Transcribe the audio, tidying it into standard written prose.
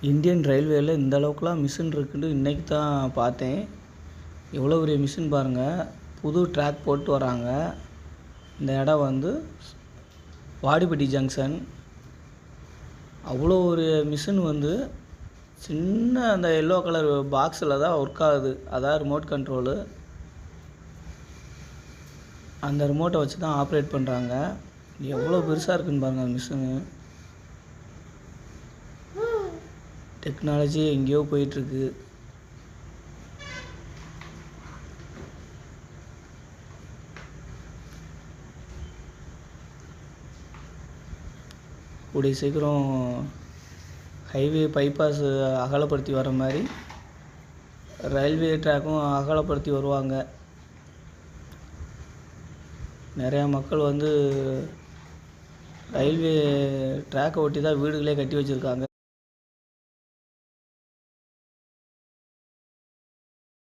Indian ரயில்வேல இந்த அளவுக்குலாம் மிஷின் இருக்குன்னு இன்றைக்கி தான் பார்த்தேன். எவ்வளோ பெரிய மிஷின் பாருங்கள். புது ட்ராக் போட்டு வராங்க. இந்த இடம் வந்து வாடிப்பட்டி ஜங்ஷன். அவ்வளோ ஒரு மிஷின் வந்து சின்ன அந்த எல்லோ கலர் பாக்ஸில் தான் ஒர்க் ஆகுது. அதான் ரிமோட் கண்ட்ரோலு. அந்த ரிமோட்டை வச்சு தான் ஆப்ரேட் பண்ணுறாங்க. எவ்வளோ பெருசாக இருக்குன்னு பாருங்கள் அந்த மிஷினு. டெக்னாலஜி எங்கேயோ போயிட்டுருக்கு. கூடிய சீக்கிரம் ஹைவே பைபாஸ் அகலப்படுத்தி வர மாதிரி ரயில்வே ட்ராக்கும் அகலப்படுத்தி வருவாங்க. நிறையா மக்கள் வந்து ரயில்வே ட்ராக்கை ஒட்டி தான் வீடுகளே கட்டி வச்சுருக்காங்க.